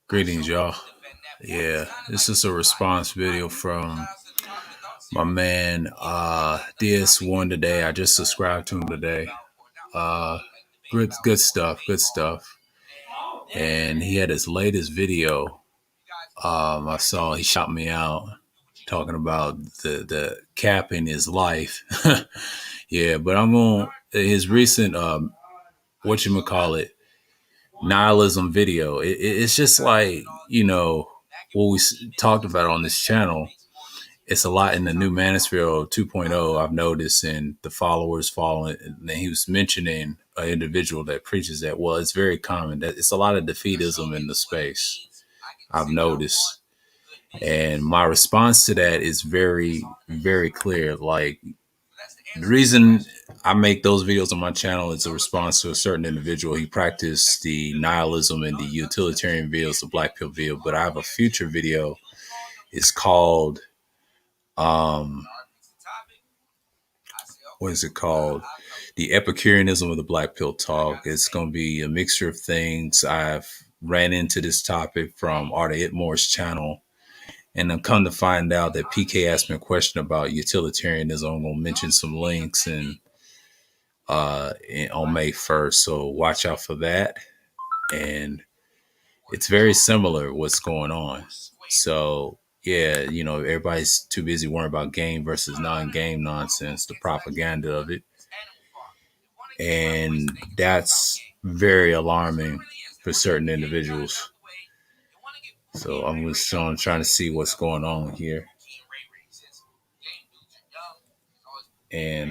Greetings, y'all. Yeah, this is a response video from my man DS1 today. I just subscribed to him today. Good stuff, good stuff. And he had his latest video. I saw he shot me out talking about the cap in his life. Yeah, but I'm on his recent whatchamacallit nihilism video. It's just like, what we talked about on this channel. It's a lot in the new Manosphere 2.0 I've noticed, and the followers following. And he was mentioning an individual that preaches that. Well, it's very common that it's a lot of defeatism in the space, I've noticed. And my response to that is very, very clear. Like, the reason I make those videos on my channel is a response to a certain individual. He practiced the nihilism and the utilitarian videos, the black pill video. But I have a future video. It's called, what is it called? The Epicureanism of the Black Pill Talk. It's going to be a mixture of things. I've ran into this topic from Arta Itmore's channel. And I'm come to find out that PK asked me a question about utilitarianism. I'm going to mention some links and on May 1st. So watch out for that. And it's very similar what's going on. So yeah, everybody's too busy worrying about game versus non-game nonsense, the propaganda of it. And that's very alarming for certain individuals. So I'm just trying to see what's going on here. And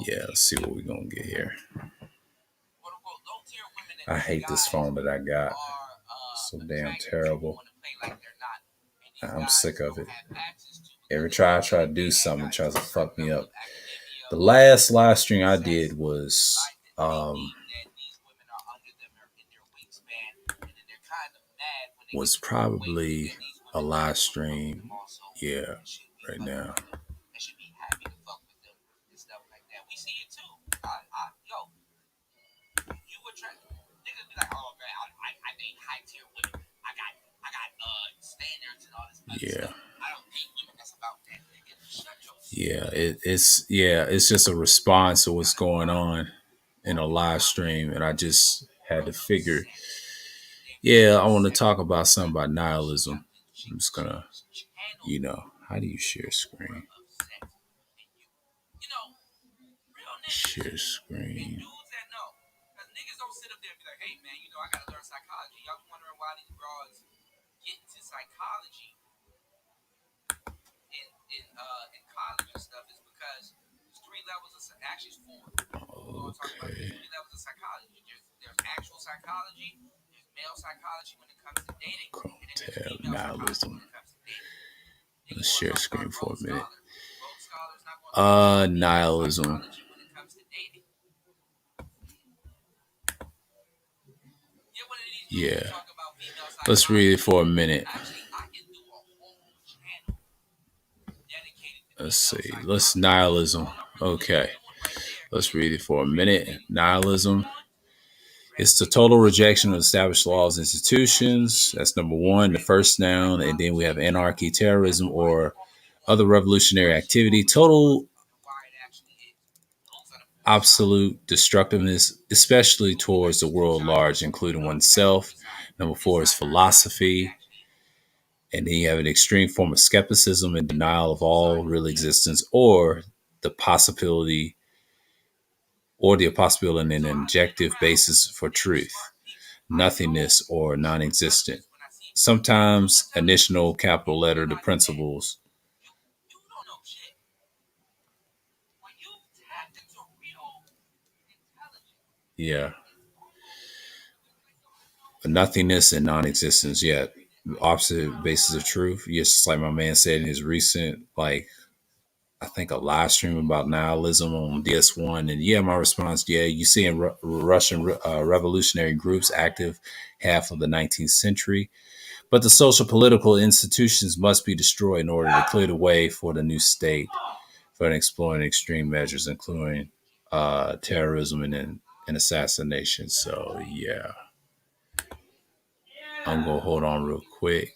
yeah, let's see what we're going to get here. I hate this phone that I got. It's so damn terrible. I'm sick of it. Every time I try to do something, it tries to fuck me up. The last live stream I did was probably a live stream. Yeah, right now. Yeah. Yeah, it's just a response to what's going on in a live stream, and I just had to figure, I want to talk about something about nihilism. I'm just gonna, how do you share screen? Share screen. Okay. Tab nihilism. Let's share screen for a minute. Nihilism. Yeah. Let's read it for a minute. Let's see. Nihilism. Okay. Let's read it for a minute. Nihilism. It's the total rejection of established laws and institutions. That's number one, the first noun. And then we have anarchy, terrorism, or other revolutionary activity. Total absolute destructiveness, especially towards the world large, including oneself. Number four is philosophy. And then you have an extreme form of skepticism and denial of all real existence, or the possibility and an objective basis for truth, nothingness or non-existent. Sometimes initial capital letter, the principles. Yeah. Nothingness and non-existence. Yeah. Opposite basis of truth. Yes, just like my man said in his recent, I think a live stream about nihilism on DS1. And yeah, my response, you see in Russian revolutionary groups active half of the 19th century. But the social political institutions must be destroyed in order to clear the way for the new state for exploring extreme measures, including terrorism and and assassination. So yeah, I'm gonna hold on real quick.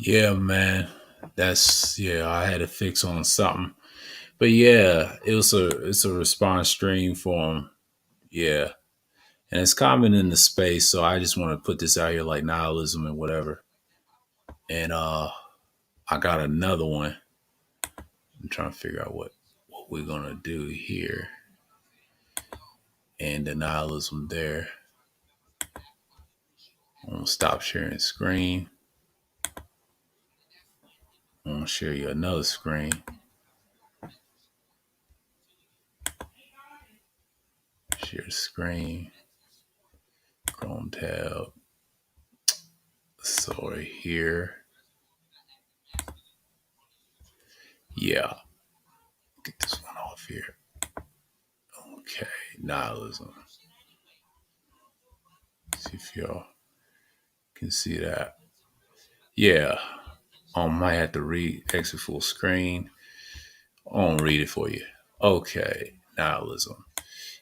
Yeah, man. That's yeah. I had to fix on something, but yeah, it's a response stream for him. Yeah, and it's common in the space. So I just want to put this out here like nihilism and whatever. And I got another one. I'm trying to figure out what we're gonna do here and the nihilism there. I'm gonna stop sharing screen. I'm gonna share you another screen. Share screen. Chrome tab. So right here. Yeah. Get this one off here. Okay. Nihilism. See if y'all can see that. Yeah. I might have to exit full screen. I'll read it for you. Okay. Nihilism.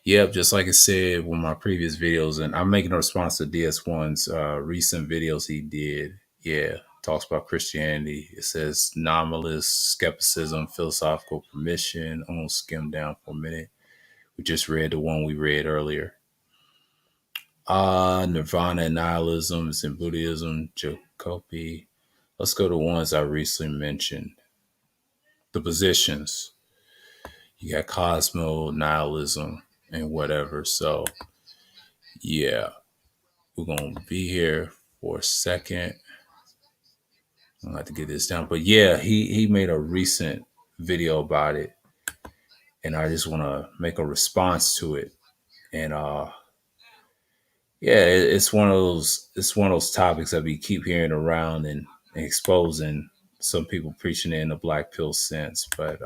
Yep, just like I said with my previous videos, and I'm making a response to DS1's recent videos he did. Yeah, talks about Christianity. It says nominalist skepticism, philosophical permission. I'm gonna skim down for a minute. We just read the one we read earlier. Nirvana and nihilism is in Buddhism, Jacobi. Let's go to ones I recently mentioned. The positions. You got Cosmo, nihilism, and whatever. So yeah, we're gonna be here for a second. I'm gonna have to get this down. But yeah, he made a recent video about it, and I just wanna make a response to it. And yeah, it's one of those topics that we keep hearing around and exposing some people preaching it in the black pill sense. But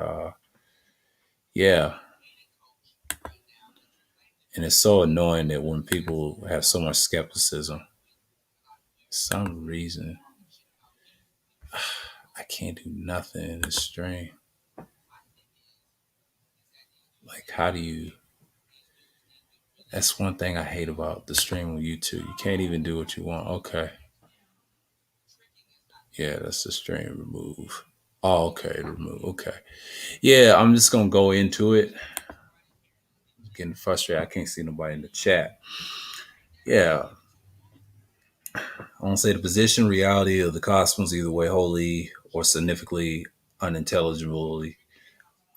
yeah, and it's so annoying that when people have so much skepticism, for some reason can't do nothing in the stream. Like, how do you? That's one thing I hate about the stream on YouTube. You can't even do what you want. Okay. Yeah, that's the stream remove. Oh, okay, remove. Okay. Yeah, I'm just gonna go into it. Getting frustrated. I can't see nobody in the chat. Yeah. I want to say the position, reality of the cosmos, either way, wholly or significantly unintelligibly,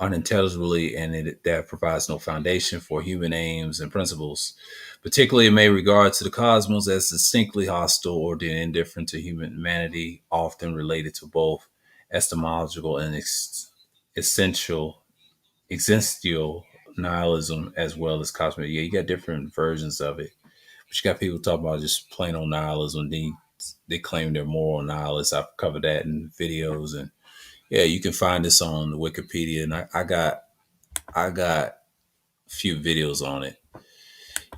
and that provides no foundation for human aims and principles. Particularly, it may regard to the cosmos as distinctly hostile or indifferent to humanity, often related to both epistemological and essential existential nihilism as well as cosmic. Yeah, you got different versions of it. But you got people talking about just plain old nihilism. They claim they're moral nihilists. I've covered that in videos, and yeah, you can find this on Wikipedia. And I got a few videos on it.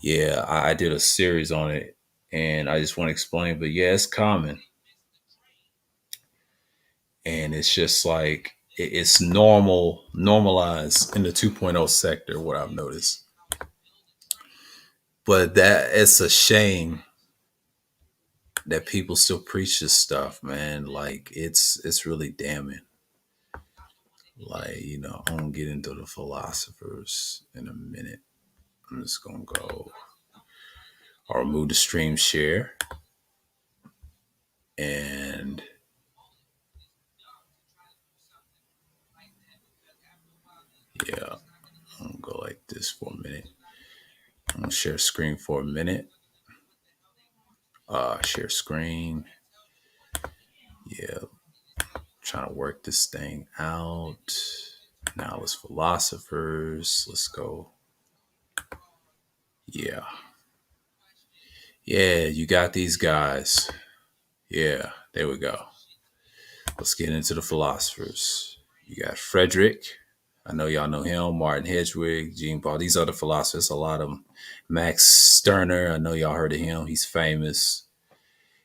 Yeah, I did a series on it, and I just want to explain. But yeah, it's common, and it's just like it's normalized in the 2.0 sector. What I've noticed, but that it's a shame that people still preach this stuff, man. Like it's really damning. Like, I'm gonna get into the philosophers in a minute. I'm just gonna go. I'll remove the stream share, and yeah, I'm gonna go like this for a minute. I'm gonna share screen for a minute. Share screen. Yeah, trying to work this thing out. Now let's philosophers. Let's go. Yeah. Yeah, you got these guys. Yeah, there we go. Let's get into the philosophers. You got Frederick. I know y'all know him. Martin Hedgewig, Jean Paul. These other philosophers, a lot of them. Max Stirner. I know y'all heard of him. He's famous.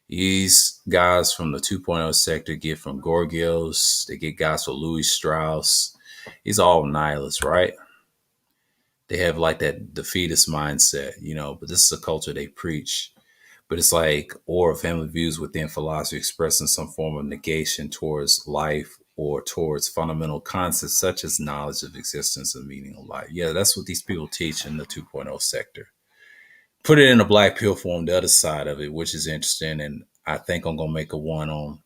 These guys from the 2.0 sector get from Gorgios. They get guys from Louis Strauss. These are all nihilists, right? They have like that defeatist mindset, but this is a culture they preach. But it's like, or family views within philosophy expressing some form of negation towards life or towards fundamental concepts such as knowledge of existence and meaning of life. Yeah, that's what these people teach in the 2.0 sector. Put it in a black pill form, the other side of it, which is interesting. And I think I'm going to make a one on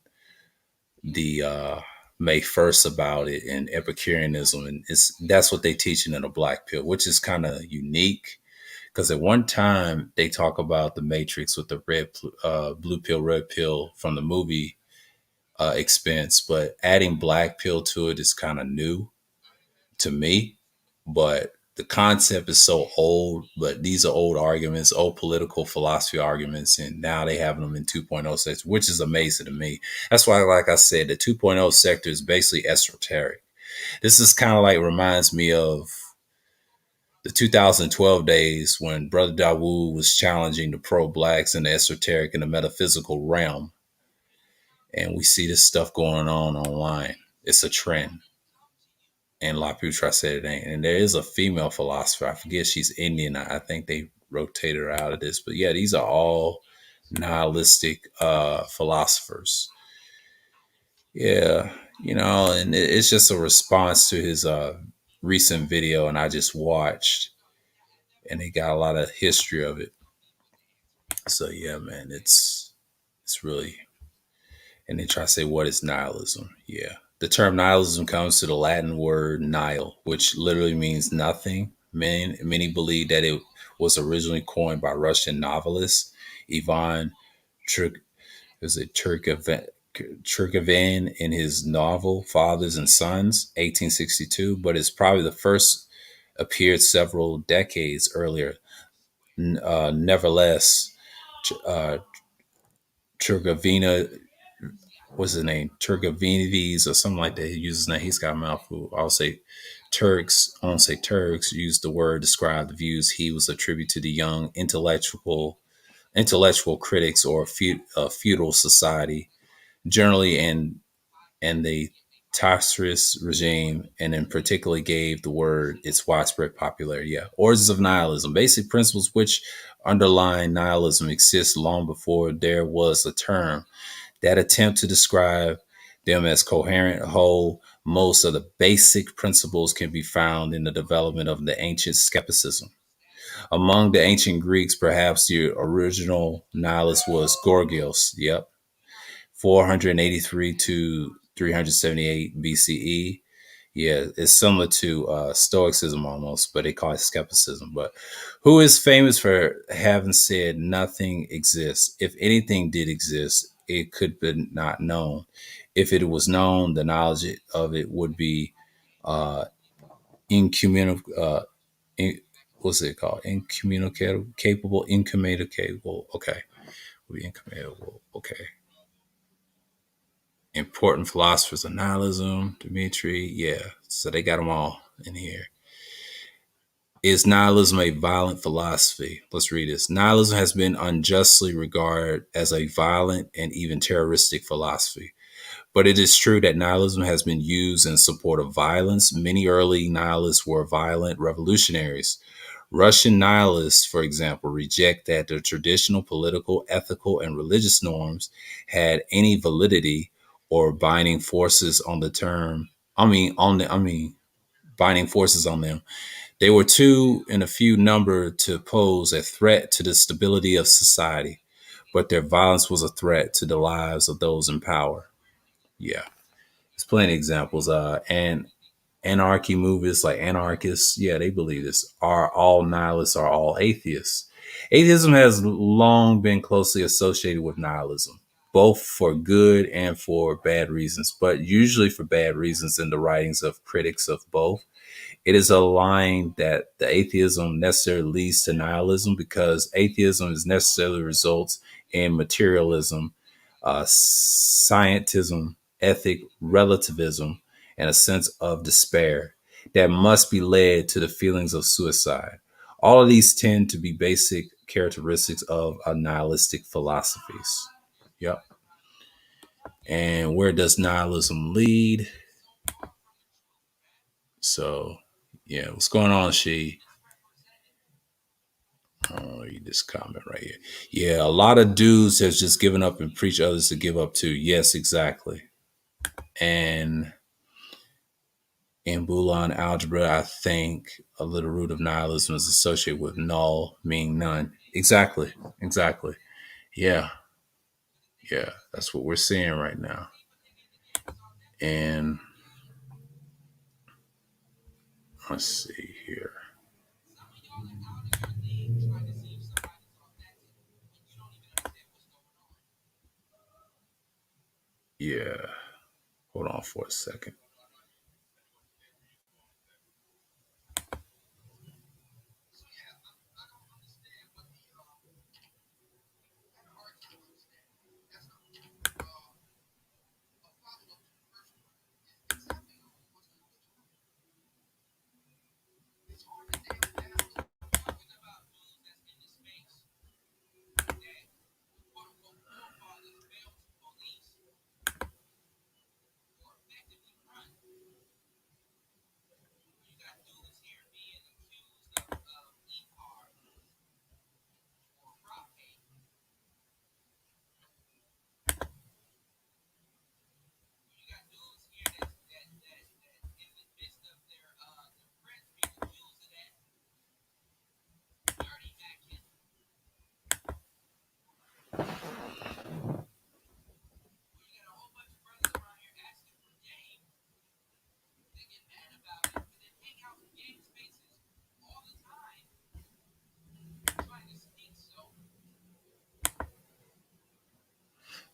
the May 1st about it and Epicureanism. And that's what they teaching in a black pill, which is kind of unique. Because at one time they talk about the Matrix with the blue pill, red pill from the movie Expense, but adding black pill to it is kind of new to me. But the concept is so old. But these are old arguments, old political philosophy arguments, and now they have them in 2.0 sector, which is amazing to me. That's why, like I said, the 2.0 sector is basically esoteric. This is kind of like reminds me of the 2012 days when Brother Dawood was challenging the pro-blacks in the esoteric and the metaphysical realm. And we see this stuff going on online. It's a trend. And a lot of people try to say it ain't. And there is a female philosopher. I forget, she's Indian. I think they rotated her out of this. But yeah, these are all nihilistic philosophers. Yeah, and it's just a response to his recent video, and I just watched. And they got a lot of history of it. So yeah, man, it's really, and they try to say, what is nihilism? Yeah. The term nihilism comes to the Latin word nihil, which literally means nothing. Many believe that it was originally coined by Russian novelist Ivan Turgenev in his novel Fathers and Sons, 1862, but it's probably the first appeared several decades earlier. Nevertheless, uh, Turgevina, what's his name? Turgevides or something like that. He uses his name. He's got a mouthful. I'll say Turks. I won't say Turks. Used the word to describe the views he was attributed to the young intellectual critics or feudal society generally, and and the Tsarist regime, and in particular gave the word its widespread popularity. Yeah, origins of nihilism, basic principles which underlying nihilism exist long before there was a term that attempt to describe them as coherent whole. Most of the basic principles can be found in the development of the ancient skepticism. Among the ancient Greeks, perhaps the original nihilist was Gorgias. Yep, 483 to 378 BCE. Yeah, it's similar to Stoicism almost, but they call it skepticism. But who is famous for having said nothing exists? If anything did exist, it could be not known. If it was known, the knowledge of it would be uh, incommunicable. What's it called? Incommunicable, capable, incommunicable. Okay, we incommunicable. Okay. Important philosophers of nihilism, Dimitri. Yeah, so they got them all in here. Is nihilism a violent philosophy? Let's read this. Nihilism has been unjustly regarded as a violent and even terroristic philosophy. But it is true that nihilism has been used in support of violence. Many early nihilists were violent revolutionaries. Russian nihilists, for example, reject that the traditional political, ethical, and religious norms had any validity or binding forces on the term. Binding forces on them. They were too in a few number to pose a threat to the stability of society, but their violence was a threat to the lives of those in power. Yeah, there's plenty of examples. And anarchy movies like anarchists, yeah, they believe this. Are all nihilists are all atheists? Atheism has long been closely associated with nihilism, both for good and for bad reasons, but usually for bad reasons in the writings of critics of both. It is a line that the atheism necessarily leads to nihilism because atheism is necessarily results in materialism, scientism, ethic, relativism, and a sense of despair that must be led to the feelings of suicide. All of these tend to be basic characteristics of a nihilistic philosophies. Yep. And where does nihilism lead? So, yeah, what's going on, She? Oh, you this comment right here. Yeah, a lot of dudes have just given up and preach others to give up too. Yes, exactly. And in Boolean algebra, I think a little root of nihilism is associated with null, meaning none. Exactly. Exactly. Yeah. Yeah. That's what we're seeing right now. And let's see here. Yeah. Hold on for a second.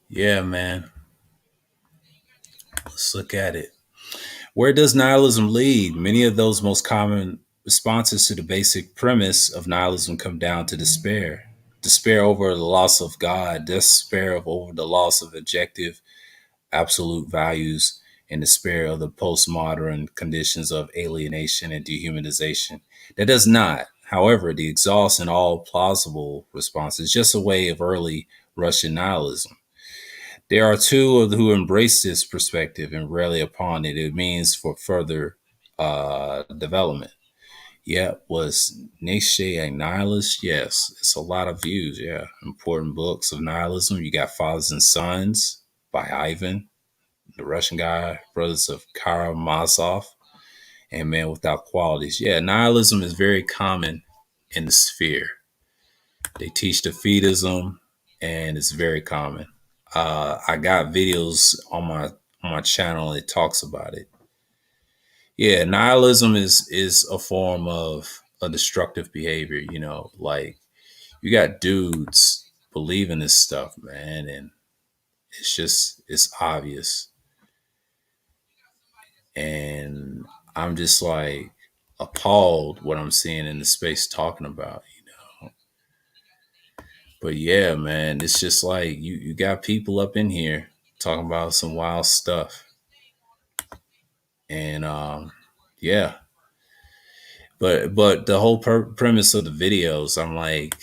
Yeah, man. Let's look at it. Where does nihilism lead? Many of those most common responses to the basic premise of nihilism come down to despair. Despair over the loss of God, despair over the loss of objective, absolute values, and despair of the postmodern conditions of alienation and dehumanization. That does not, however, the exhaust in all plausible responses, just a way of early Russian nihilism. There are two who embrace this perspective and rally upon it. It means for further development. Yeah, was Nietzsche a nihilist? Yes, it's a lot of views. Yeah, important books of nihilism. You got Fathers and Sons by Ivan, the Russian guy, Brothers of Karamazov, and Man Without Qualities. Yeah, nihilism is very common in the sphere. They teach defeatism, and it's very common. I got videos on my channel that talks about it. Yeah, nihilism is a form of a destructive behavior. You know, like you got dudes believing this stuff, man, and it's obvious. And I'm just like appalled what I'm seeing in the space talking about. But yeah, man, it's just like you got people up in here talking about some wild stuff. And yeah, but the whole premise of the videos, I'm like,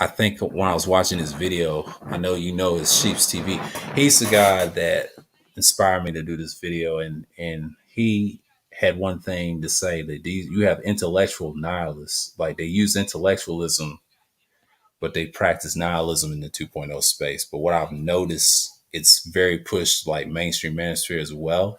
I think when I was watching this video, I know you know it's Sheep's TV. He's the guy that inspired me to do this video, and he had one thing to say that you have intellectual nihilists, like they use intellectualism, but they practice nihilism in the 2.0 space. But what I've noticed, it's very pushed like mainstream manosphere as well.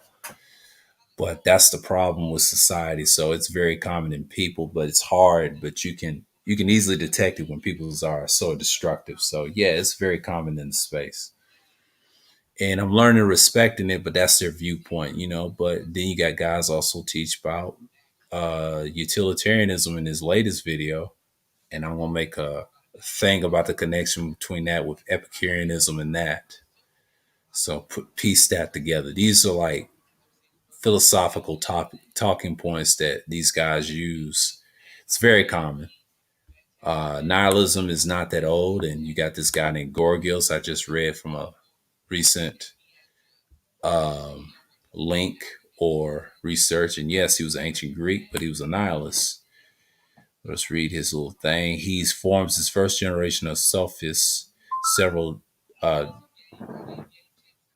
But that's the problem with society. So it's very common in people, but it's hard. But you can easily detect it when people are so destructive. So yeah, it's very common in the space. And I'm learning respecting it, but that's their viewpoint, you know. But then you got guys also teach about utilitarianism in his latest video, and I'm gonna make a thing about the connection between that with Epicureanism and that. So piece that together. These are like philosophical talking points that these guys use. It's very common. Nihilism is not that old, and you got this guy named Gorgias. I just read from a recent um, link or research, and yes, he was ancient Greek, but he was a nihilist. Let's read his little thing. He forms his first generation of sophists, several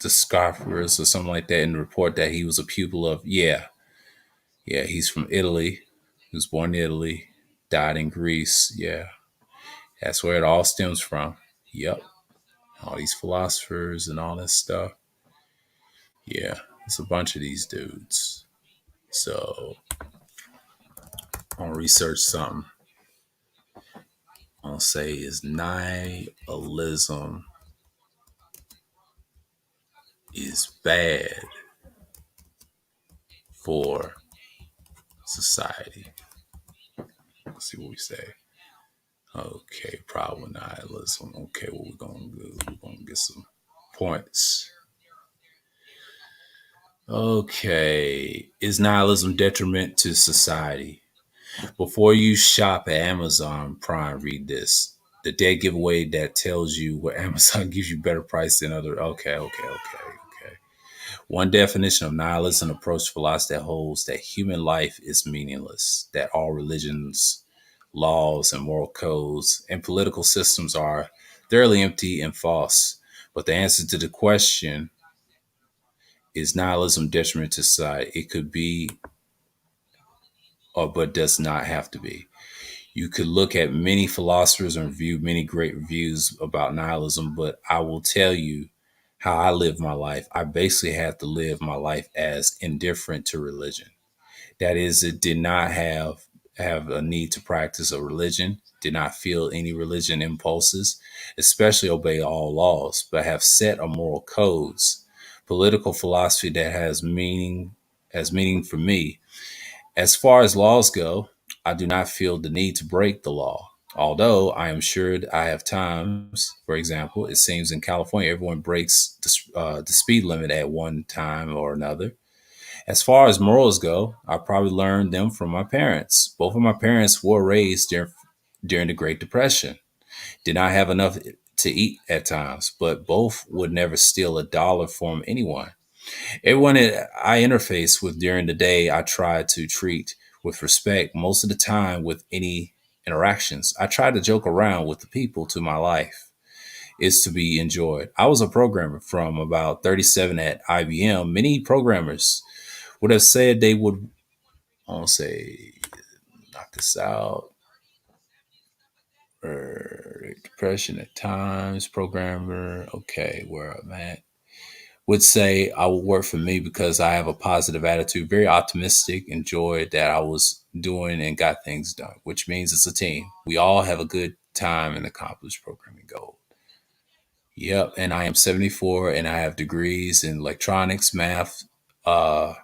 discoverers or something like that, in the report that he was a pupil of. Yeah, he's from Italy. He was born in Italy, died in Greece. Yeah, that's where it all stems from. Yep, all these philosophers and all this stuff. Yeah, it's a bunch of these dudes. So I'm gonna research something. I'm gonna say is nihilism is bad for society. Let's see what we say. Okay, problem nihilism. Okay, what we're gonna do? We're gonna get some points. Okay, is nihilism detriment to society? Before you shop at Amazon Prime, read this. The dead giveaway that tells you what Amazon gives you better price than other. Okay. One definition of nihilism approach philosophy that holds that human life is meaningless, that all religions, laws, and moral codes and political systems are thoroughly empty and false. But the answer to the question, is nihilism detriment to society? It could be, or but does not have to be. You could look at many philosophers and review many great reviews about nihilism, but I will tell you how I live my life. I basically have to live my life as indifferent to religion. That is, it did not have a need to practice a religion, did not feel any religion impulses, especially obey all laws, but have set a moral codes, political philosophy that has meaning for me. As far as laws go, I do not feel the need to break the law. Although I am sure I have times, for example, it seems in California, everyone breaks the speed limit at one time or another. As far as morals go, I probably learned them from my parents. Both of my parents were raised during the Great Depression. Did not have enough to eat at times, but both would never steal $1 from anyone. Everyone that I interface with during the day, I try to treat with respect most of the time with any interactions. I try to joke around with the people to my life. is to be enjoyed. I was a programmer from about 37 at IBM. Many programmers would have said they would, I won't say, knock this out, or depression at times, programmer, okay, where I'm at. Would say I would work for me because I have a positive attitude, very optimistic, enjoyed that I was doing and got things done, which means it's a team. We all have a good time and accomplish programming goals. Yep, and I am 74 and I have degrees in electronics, math, uh,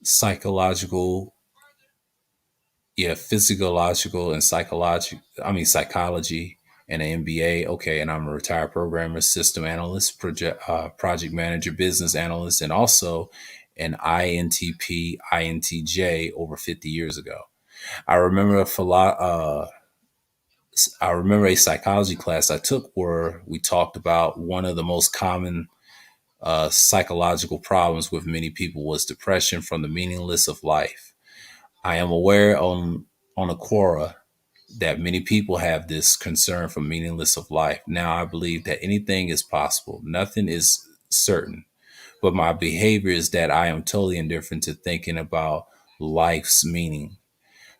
psychological, yeah, physiological and psychological, psychology and an MBA. Okay, and I'm a retired programmer, system analyst, project manager, business analyst, and also an INTP, INTJ over 50 years ago. I remember I remember a psychology class I took where we talked about one of the most common psychological problems with many people was depression from the meaningless of life. I am aware on a Quora that many people have this concern for meaningless of life. Now I believe that anything is possible. Nothing is certain. But my behavior is that I am totally indifferent to thinking about life's meaning.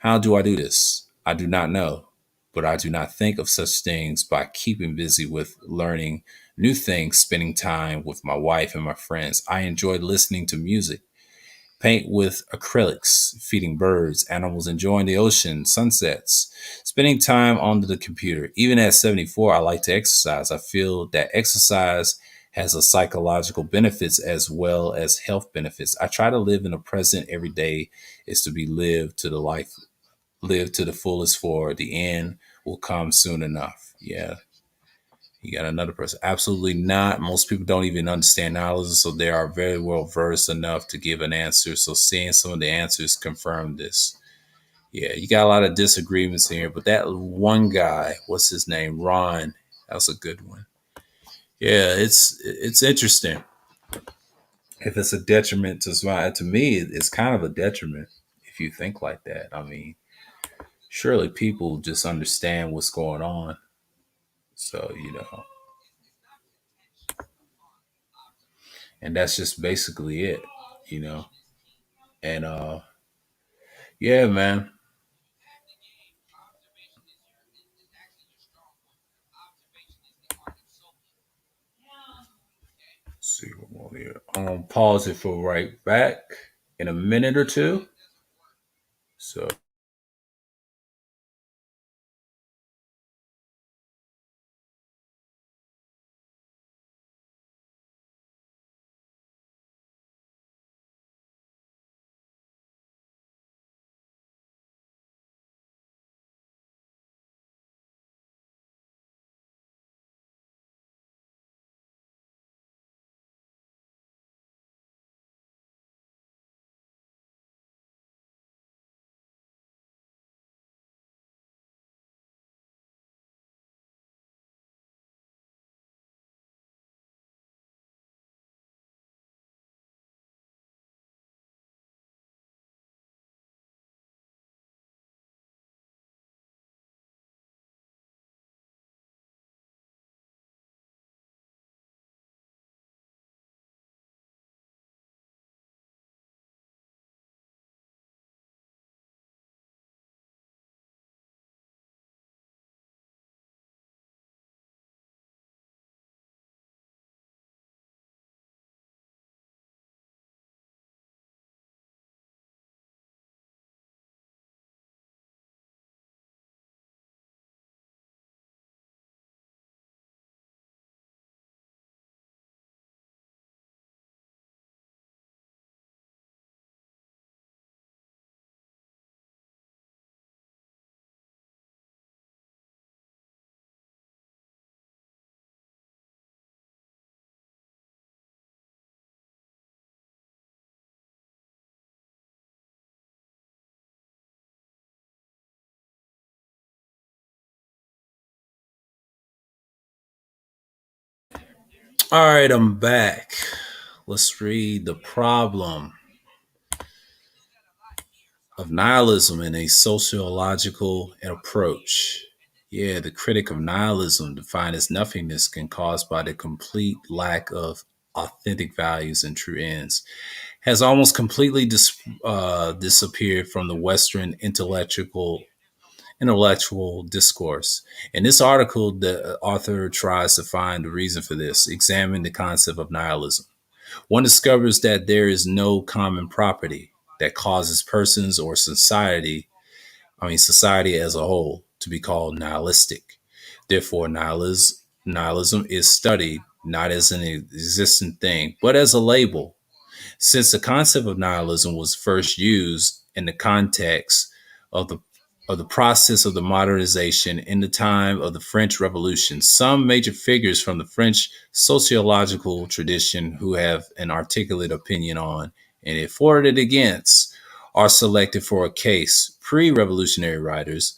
How do I do this? I do not know. But I do not think of such things by keeping busy with learning new things, spending time with my wife and my friends. I enjoy listening to music, paint with acrylics, feeding birds, animals, enjoying the ocean, sunsets, spending time on the computer. Even at 74, I like to exercise. I feel that exercise has a psychological benefits as well as health benefits. I try to live in the present. Every day is to be lived to the life, lived to the fullest, for the end will come soon enough. Yeah. You got another person. Absolutely not. Most people don't even understand nihilism, so they are very well versed enough to give an answer. So seeing some of the answers confirm this. Yeah, you got a lot of disagreements here, but that one guy, what's his name? Ron. That was a good one. Yeah, it's interesting. If it's a detriment to society, to me, it's kind of a detriment if you think like that. I mean, surely people just understand what's going on. So, and that's just basically it, you know. And yeah, man. Let's see what more here. I'm gonna pause it for right back in a minute or two. So all right, I'm back. Let's read the problem of nihilism in a sociological approach. Yeah, the critic of nihilism, defined as nothingness, can caused by the complete lack of authentic values and true ends, has almost completely disappeared from the Western intellectual discourse. In this article, the author tries to find the reason for this, examine the concept of nihilism. One discovers that there is no common property that causes persons or society as a whole, to be called nihilistic. Therefore, nihilism is studied not as an existent thing, but as a label. Since the concept of nihilism was first used in the context of the of the process of the modernization in the time of the French Revolution, some major figures from the French sociological tradition who have an articulate opinion on and it forwarded against are selected for a case. Pre-revolutionary writers,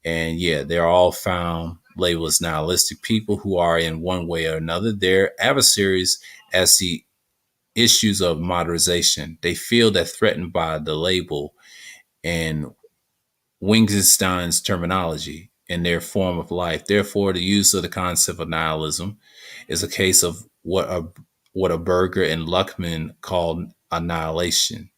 and yeah, they're all found labeled as nihilistic people who are in one way or another their adversaries as the issues of modernization. They feel that threatened by the label and Wittgenstein's terminology in their form of life. Therefore, the use of the concept of nihilism is a case of what a Berger and Luckman called annihilation.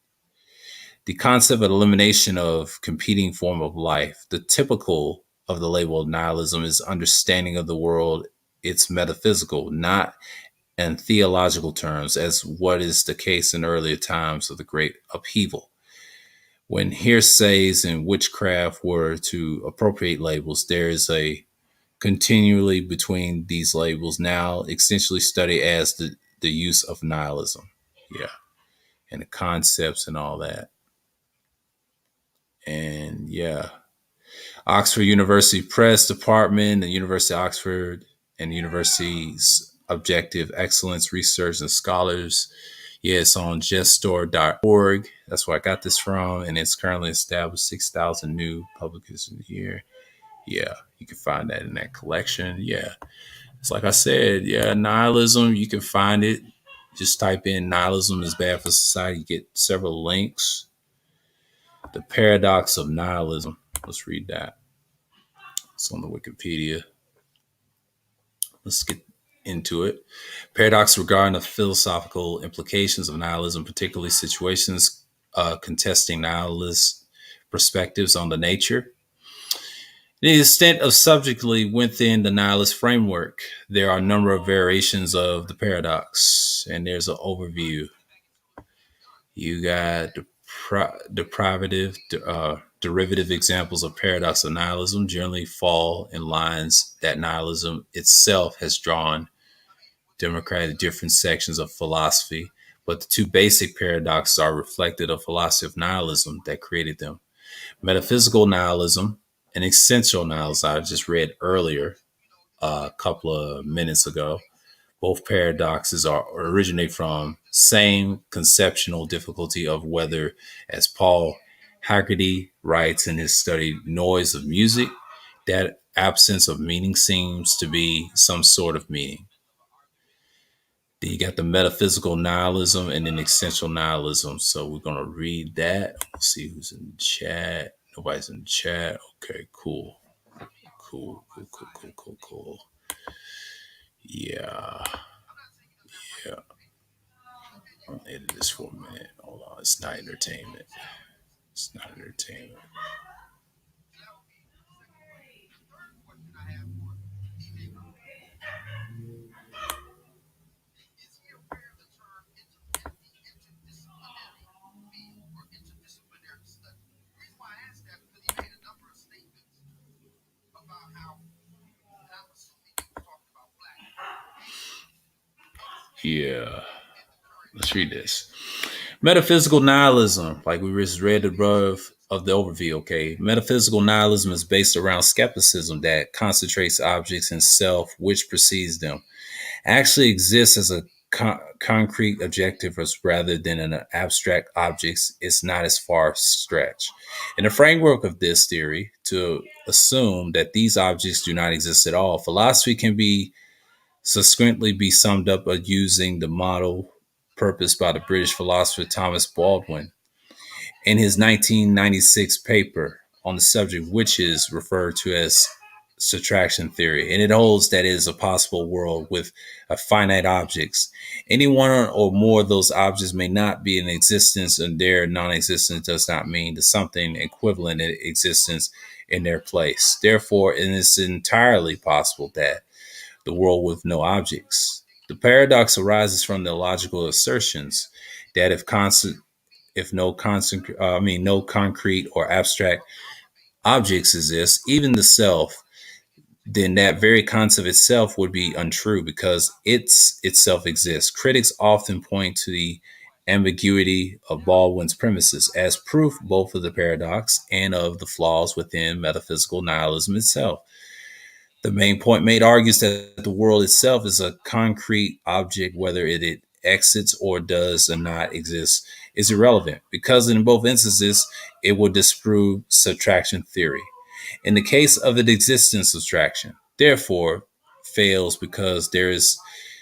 The concept of elimination of competing form of life. The typical of the label of nihilism is understanding of the world. It's metaphysical, not in theological terms, as what is the case in earlier times of the great upheaval. When hearsays and witchcraft were to appropriate labels, there is a continually between these labels now essentially studied as the use of nihilism. Yeah. And the concepts and all that. And yeah. Oxford University Press Department, the University of Oxford, and the university's Objective Excellence Research and Scholars. Yeah, it's on jeststore.org. That's where I got this from. And it's currently established 6,000 new publications a year. Yeah, you can find that in that collection. Yeah, it's like I said, yeah, nihilism, you can find it. Just type in nihilism is bad for society. You get several links. The Paradox of Nihilism. Let's read that. It's on the Wikipedia. Let's get into it. Paradox regarding the philosophical implications of nihilism, particularly situations contesting nihilist perspectives on the nature. The extent of subjectively within the nihilist framework, there are a number of variations of the paradox, and there's an overview. You got derivative examples of paradox of nihilism generally fall in lines that nihilism itself has drawn democratic different sections of philosophy, but the two basic paradoxes are reflected of philosophy of nihilism that created them. Metaphysical nihilism and essential nihilism, I just read earlier a couple of minutes ago. Both paradoxes originate from same conceptual difficulty of whether, as Paul Haggerty writes in his study Noise of Music, that absence of meaning seems to be some sort of meaning. Then you got the metaphysical nihilism and then essential nihilism. So we're going to read that. Let's see who's in the chat. Nobody's in the chat. Okay, cool. Cool. Yeah. I'll edit this for a minute. Hold on. It's not entertainment. Yeah. Let's read this. Metaphysical nihilism, like we just read above of the overview, okay? Metaphysical nihilism is based around skepticism that concentrates objects in self, which precedes them. Actually exists as a concrete objective rather than an abstract objects. It's not as far stretch. In the framework of this theory, to assume that these objects do not exist at all, philosophy can be succinctly be summed up as using the model purposed by the British philosopher Thomas Baldwin in his 1996 paper on the subject, which is referred to as subtraction theory, and it holds that it is a possible world with a finite objects. Any one or more of those objects may not be in existence, and their non-existence does not mean that something equivalent in existence in their place. Therefore, it is entirely possible that the world with no objects. The paradox arises from the logical assertions that if no concrete or abstract objects exist, even the self, then that very concept itself would be untrue because itself exists. Critics often point to the ambiguity of Baldwin's premises as proof both of the paradox and of the flaws within metaphysical nihilism itself. The main point made argues that the world itself is a concrete object, whether it exits or does not exist is irrelevant, because in both instances it would disprove subtraction theory. In the case of an existence, subtraction, therefore, fails because there is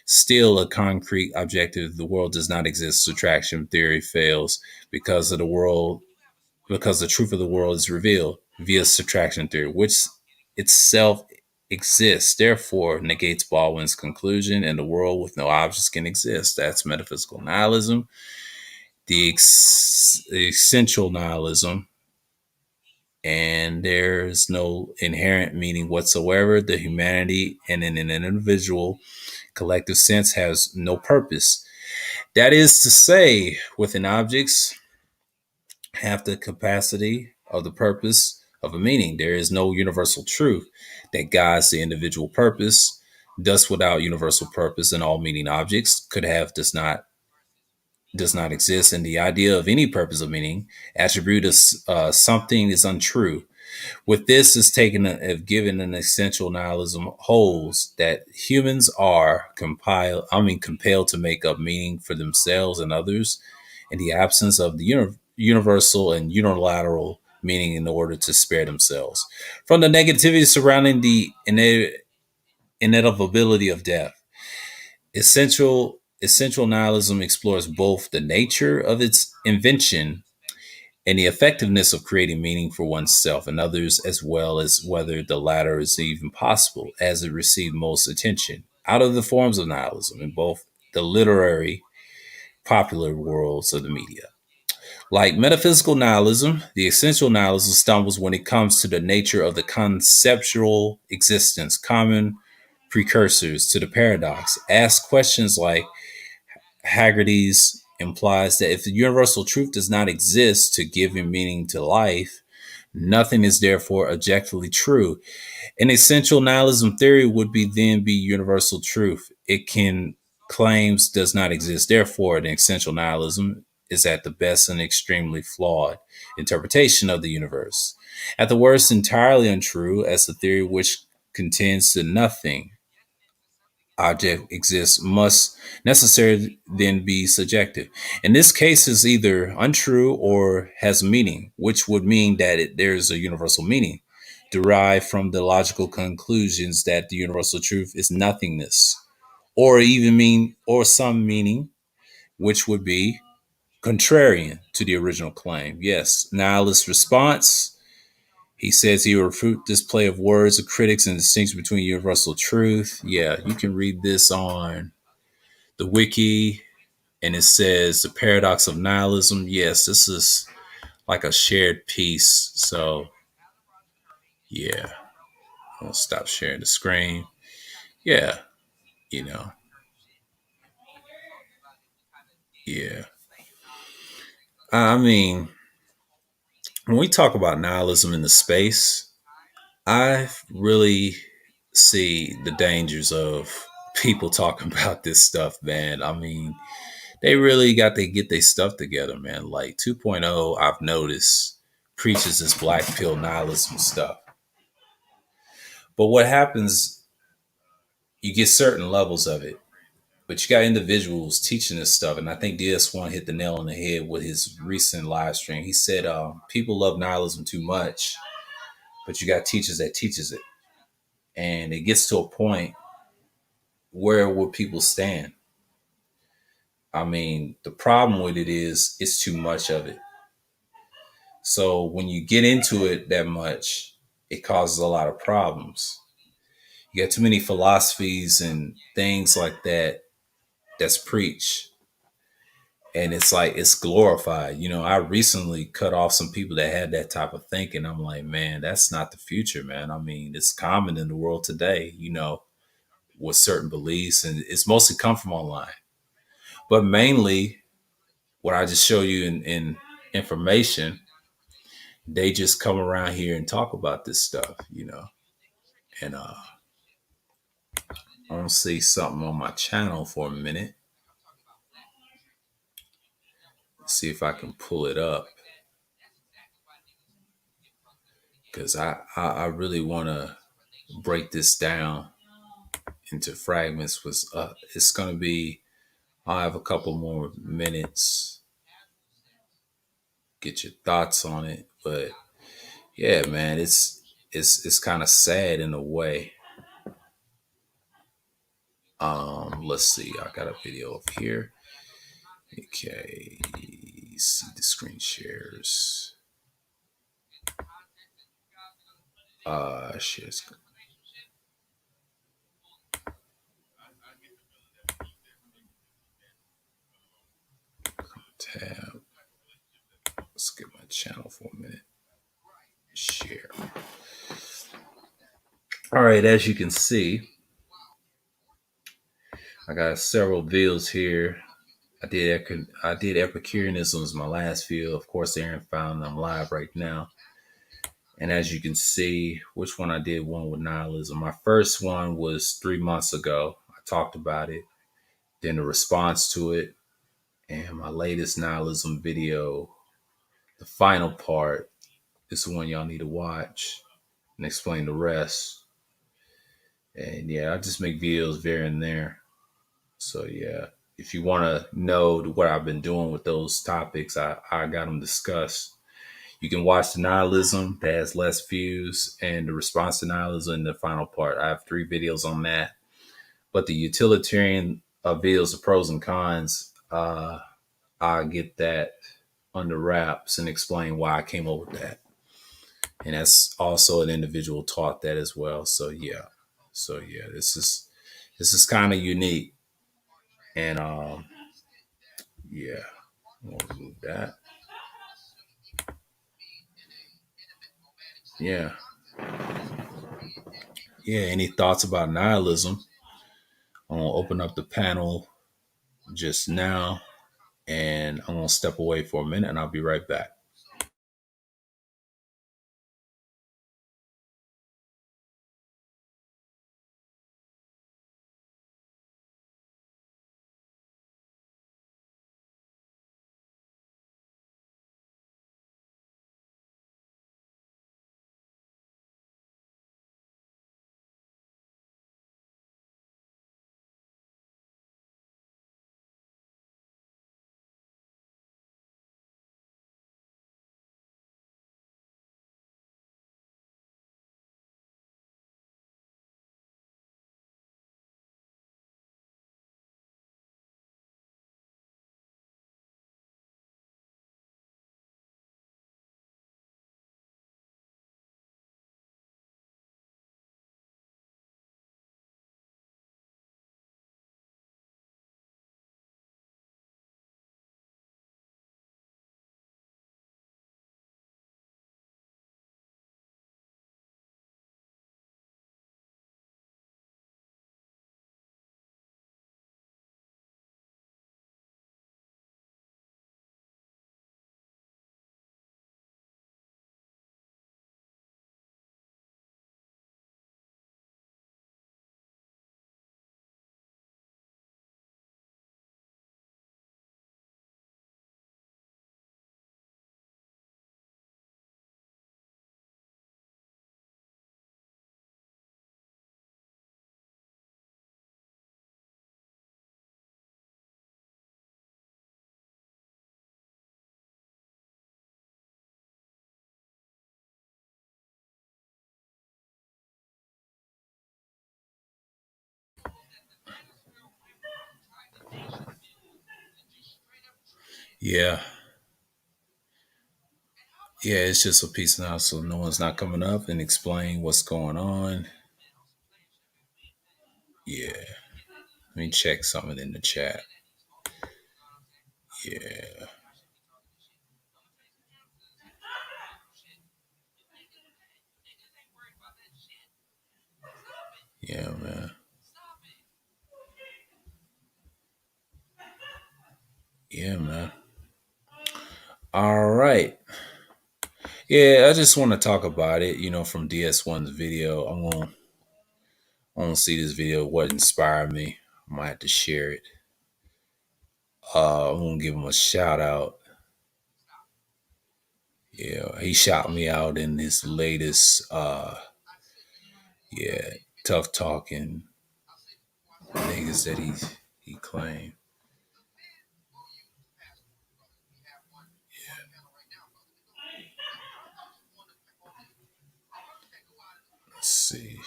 still a concrete objective. The world does not exist. Subtraction theory fails because of the world, because the truth of the world is revealed via subtraction theory, which itself exists. Therefore, negates Baldwin's conclusion, and the world with no objects can exist. That's metaphysical nihilism. The essential nihilism, and there's no inherent meaning whatsoever. The humanity in an individual collective sense has no purpose. That is to say, within objects have the capacity of the purpose of a meaning. There is no universal truth that guides the individual purpose. Thus, without universal purpose, and all meaning objects could have does not exist, and the idea of any purpose of meaning attribute as something is untrue. With this is taken if given an essential nihilism holds that humans are compelled to make up meaning for themselves and others in the absence of the universal and unilateral meaning in order to spare themselves from the negativity surrounding the inevitability of death. Essential nihilism explores both the nature of its invention and the effectiveness of creating meaning for oneself and others, as well as whether the latter is even possible, as it received most attention out of the forms of nihilism in both the literary popular worlds of the media. Like metaphysical nihilism, the essential nihilism stumbles when it comes to the nature of the conceptual existence, common precursors to the paradox. Ask questions like Haggerty's implies that if the universal truth does not exist to give meaning to life, nothing is therefore objectively true. An essential nihilism theory would be universal truth. It can claims does not exist. Therefore, the essential nihilism is at the best an extremely flawed interpretation of the universe. At the worst, entirely untrue, as the theory which contends that nothing object exists must necessarily then be subjective. In this case, is either untrue or has meaning, which would mean that there is a universal meaning derived from the logical conclusions that the universal truth is nothingness, or even mean or some meaning, which would be contrarian to the original claim. Yes, nihilist response. He says he will refute this play of words of critics and distinction between universal truth. Yeah, you can read this on the wiki, and it says the paradox of nihilism. Yes, this is like a shared piece. So, yeah, I'll stop sharing the screen. Yeah, you know, yeah. I mean, when we talk about nihilism in the space, I really see the dangers of people talking about this stuff, man. I mean, they really got to get their stuff together, man. Like 2.0, I've noticed, preaches this black pill nihilism stuff. But what happens, you get certain levels of it, but you got individuals teaching this stuff. And I think DS1 hit the nail on the head with his recent live stream. He said, people love nihilism too much, but you got teachers that teaches it. And it gets to a point, where will people stand? I mean, the problem with it is it's too much of it. So when you get into it that much, it causes a lot of problems. You got too many philosophies and things like that that's preached, and it's like it's glorified. I recently cut off some people that had that type of thinking. I'm like, man, that's not the future, man. I mean, it's common in the world today, with certain beliefs, and it's mostly come from online. But mainly, what I just show you in information, they just come around here and talk about this stuff. And I want to see something on my channel for a minute. See if I can pull it up, because I really want to break this down into fragments. Was It's going to be, I'll have a couple more minutes, get your thoughts on it. But yeah, man, it's kind of sad in a way. Let's see, I got a video up here. Okay, see the screen shares. Shares tab. Let's get my channel for a minute. Share. All right, as you can see, I got several videos here. I did Epicureanism was my last video. Of course, Aaron found I'm live right now. And as you can see, which one I did, one with nihilism. My first one was 3 months ago. I talked about it. Then the response to it. And my latest nihilism video, the final part, is the one y'all need to watch and explain the rest. And yeah, I just make videos there and there. So yeah, if you want to know what I've been doing with those topics, I got them discussed. You can watch the nihilism that has less views and the response to nihilism in the final part. I have 3 videos on that. But the utilitarian videos, the pros and cons, I get that under wraps and explain why I came up with that. And that's also an individual taught that as well. So yeah. This is kind of unique. And yeah, I'm gonna remove that. Yeah. Yeah. Any thoughts about nihilism? I'm gonna open up the panel just now, and I'm gonna step away for a minute, and I'll be right back. Yeah. Yeah, it's just a piece now, so no one's not coming up and explain what's going on. Yeah. Let me check something in the chat. Yeah. Yeah, man. Yeah, man. All right. Yeah, I just want to talk about it, from DS1's video. I want to see this video, what inspired me. I might have to share it. I want to give him a shout out. Yeah, he shot me out in this latest, tough talking niggas that he claimed. Let's see.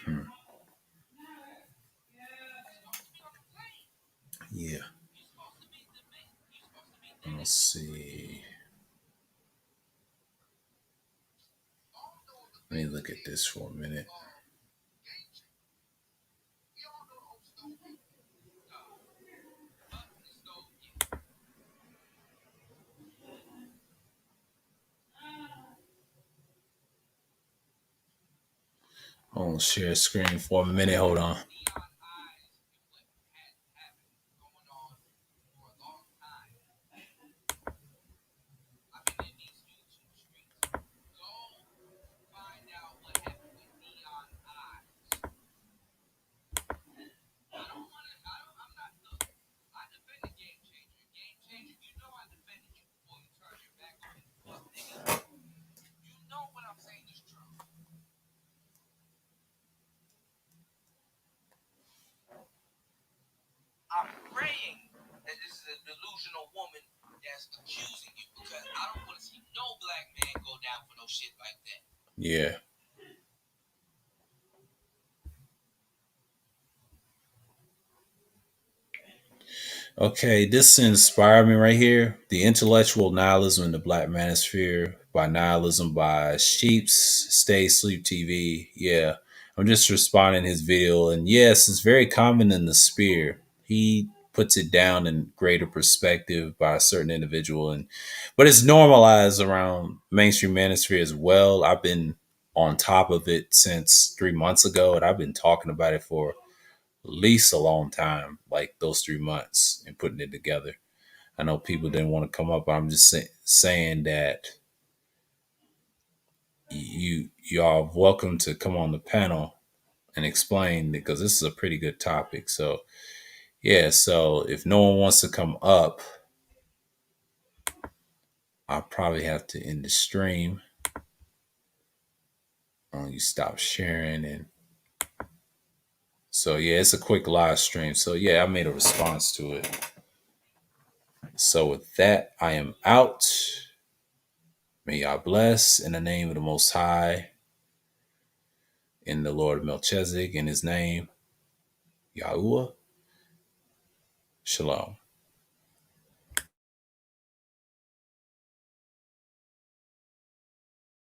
Hmm. Yeah. Let's see. Let me look at this for a minute. I want to share screen for a minute. Hold on. I'm praying that this is a delusional woman that's accusing you, because I don't want to see no black man go down for no shit like that. Yeah. Okay, this inspired me right here. The Intellectual Nihilism in the Black Manosphere by Nihilism by Sheeps Stay Sleep TV. Yeah, I'm just responding to his video. And yes, it's very common in the sphere. He puts it down in greater perspective by a certain individual. But it's normalized around mainstream manosphere as well. I've been on top of it since 3 months ago, and I've been talking about it for least a long time, like those 3 months, and putting it together. I know people didn't want to come up, but I'm just saying that y'all welcome to come on the panel and explain, because this is a pretty good topic. So yeah, so if no one wants to come up, I'll probably have to end the stream. You stop sharing. And so yeah, it's a quick live stream. So yeah, I made a response to it. So with that, I am out. May y'all bless in the name of the Most High, in the Lord of Melchizedek, in his name, Yahuwah. Shalom.